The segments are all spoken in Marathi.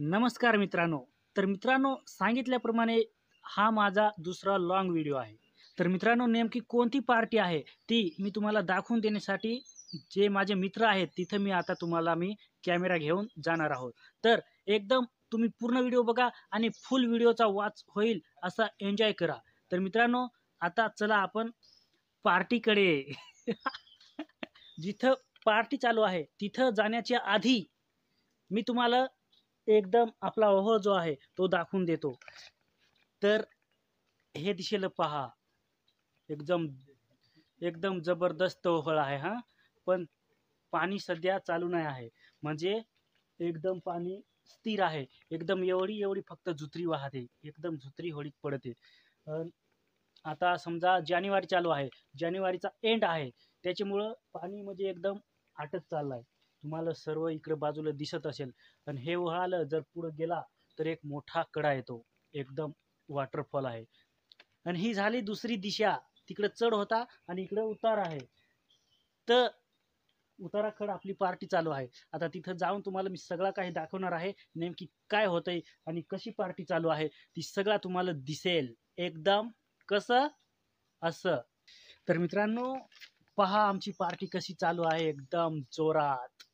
नमस्कार मित्रांनो. तर मित्रांनो, सांगितल्याप्रमाणे हा माझा दुसरा लाँग व्हिडिओ आहे. तर मित्रांनो, नेमकी कोणती पार्टी आहे ती मी तुम्हाला दाखवून देण्यासाठी जे माझे मित्र आहेत तिथं मी आता तुम्हाला कॅमेरा घेऊन जाणार आहोत. तर एकदम तुम्ही पूर्ण व्हिडिओ बघा आणि फुल व्हिडिओचा वॉच होईल असा एन्जॉय करा. तर मित्रांनो, आता चला आपण पार्टीकडे. जिथं पार्टी चालू आहे तिथं जाण्याच्या आधी मी तुम्हाला एकदम आपला ओहो जो आहे तो दाखवून देतो. तर हे दिशेला पहा, एकदम एकदम जबरदस्त ओहळ आहे हा. पण पाणी सध्या चालू नाही आहे, म्हणजे एकदम पाणी स्थिर आहे. एकदम एवढी एवढी फक्त झुत्री वाहते, एकदम झुत्री होळीत पडते. आता समजा जानेवारी चालू आहे, जानेवारीचा एंड आहे, त्याच्यामुळं पाणी म्हणजे एकदम आटत चाललाय. तुम्हाला सर्व इकडे बाजूला दिसत असेल. आणि हे उहाळं जर पुढे गेला तर एक मोठा कडा येतो, एकदम वॉटरफॉल आहे. आणि ही झाली दुसरी दिशा. तिकडे चढ होता आणि इकडे उतार आहे. तर उताराखड आपली पार्टी चालू आहे. आता तिथं जाऊन तुम्हाला मी सगळं काही दाखवणार आहे, नेमकी काय होतंय आणि कशी पार्टी चालू आहे ती सगळं तुम्हाला दिसेल. एकदम कसं असं. तर मित्रांनो, पहा आमची पार्टी कशी चालू आहे, एकदम जोरात.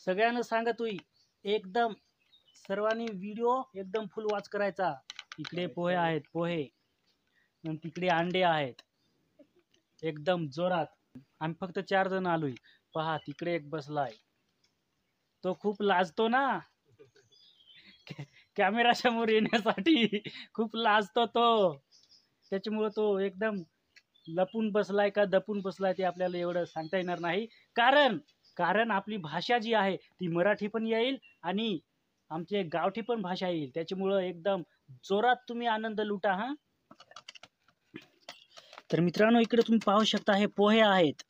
सगळ्यांना सांगा तुम्ही एकदम सर्वांनी व्हिडिओ एकदम फुल वॉच करायचा. इकडे पोहे आहेत, पोहे, आणि तिकडे अंडे आहेत, एकदम जोरात. आम्ही फक्त 4 जण आलोय. पहा तिकडे एक बसलाय, तो खूप लाजतो ना कॅमेरा समोर येण्यासाठी. खूप लाजतो तो, त्याच्यामुळे तो एकदम लपून बसलाय का दपून बसलाय ते आपल्याला एवढं सांगता येणार नाही. कारण कारण आपली भाषा जी आहे ती मराठी पण येईल आणि आमचे गावठी पण भाषा येईल. त्याच्यामुळं एकदम जोरात तुम्ही आनंद लुटा हा. तर मित्रांनो, इकडे तुम्ही पाहू शकता हे पोहे आहेत.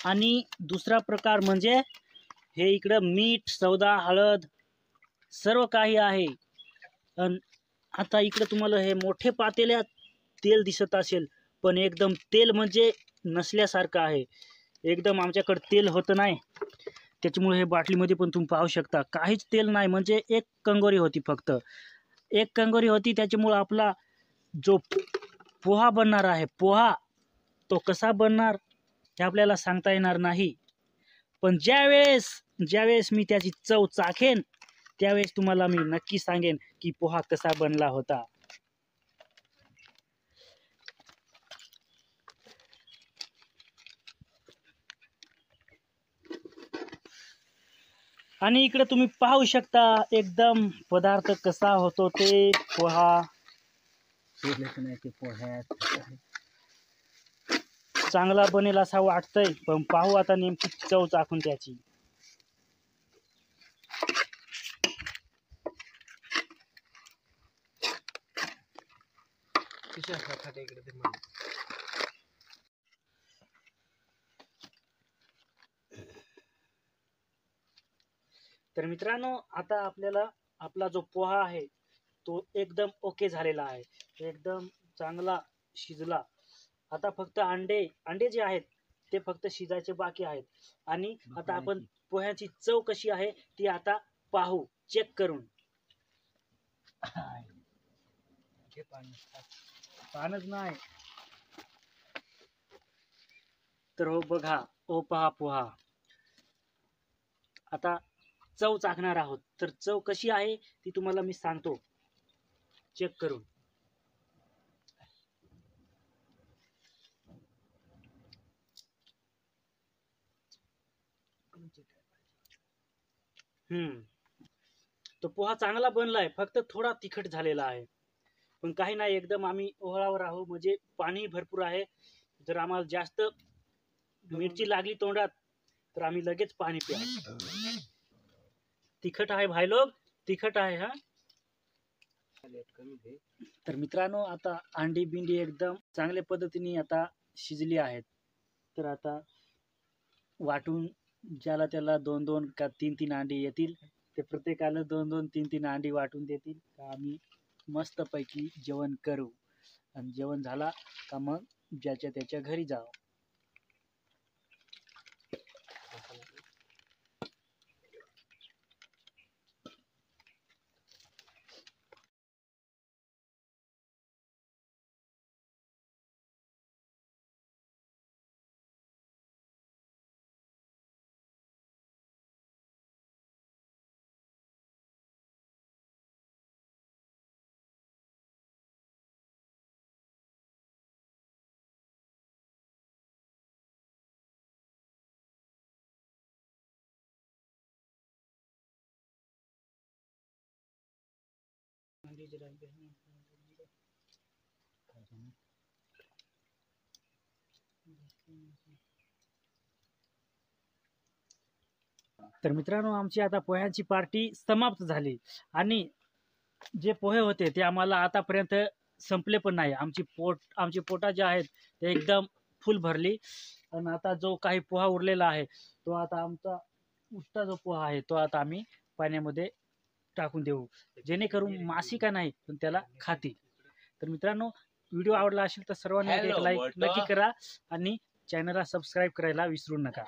आणि दुसरा प्रकार म्हणजे हे इकडं मीठ, सौदा, हळद सर्व काही आहे. आता इकडे तुम्हाला हे मोठे पातेल्यात तेल दिसत असेल, पण एकदम तेल म्हणजे नसल्यासारखं आहे. एकदम आमच्याकडे तेल होतं नाही, त्याच्यामुळे हे बाटलीमध्ये पण तुम्ही पाहू शकता काहीच तेल नाही. म्हणजे एक कंगोरी होती, फक्त एक कंगोरी होती. त्याच्यामुळं आपला जो पोहा बनणार आहे, पोहा तो कसा बनणार हे आपल्याला सांगता येणार नाही. पण ज्यावेळेस मी त्याची चव चाखेन त्यावेळेस तुम्हाला मी नक्की सांगेन की पोहा कसा बनला होता. आणि इकडे तुम्ही पाहू शकता एकदम पदार्थ कसा होतो ते पोहा. ते पोह्यात चांगला बनेल असा वाटतंय, पण पाहू आता नेमकी चव चाखून त्याची. तर मित्रांनो, आता आपल्याला आपला जो पोहा आहे तो एकदम ओके झालेला आहे, एकदम चांगला शिजला. आता फक्त अंडे जे आहेत ते फक्त शिजायचे बाकी आहेत. आणि आता आपण पोह्याची चव कशी आहे ती आता पाहू, चेक करून. पानच नाही तर हो बघा, ओ पहा पोहा. आता चव चाखणार आहोत, तर चव कशी आहे ती तुम्हाला मी सांगतो चेक करून. तो पोहा चांगला बनलाय, फक्त थोडा तिखट झालेला आहे. पण काही नाही, एकदम आम्ही ओहळावर आहोत, म्हणजे पाणी भरपूर आहे. जर आम्हाला जास्त मिरची लागली तोंडात तर आम्ही लगेच पाणी प्या. तिखट आहे भाई लोग, तिखट आहे हा. तर मित्रांनो, आता अंडी बिंडी एकदम चांगल्या पद्धतीने आता शिजली आहेत. तर आता वाटून ज्याला त्याला 2-2 का 3-3 अंडी येतील ते प्रत्येकाला 2-2 3-3 अंडी वाटून देतील का आम्ही मस्तपैकी जेवण करू. आणि जेवण झाला का मग ज्याच्या त्याच्या घरी जाऊ. तर मित्रांनो, आमची आता पोह्यांची पार्टी समाप्त झाली आणि जे पोहे होते ते आम्हाला आतापर्यंत संपले पण नाही. आमची पोटा जे आहेत ते एकदम फुल भरली. आणि आता जो काही पोहा उरलेला आहे तो आता आमचा उष्टा जो पोहा आहे तो आता आम्ही पाण्यामध्ये टाकून देऊ, जेणेकरून माशी का नाही पण त्याला खातील. तर मित्रांनो, व्हिडिओ आवडला असेल तर सर्वांनी एक लाईक नक्की करा आणि चॅनलला सबस्क्राईब करायला विसरू नका.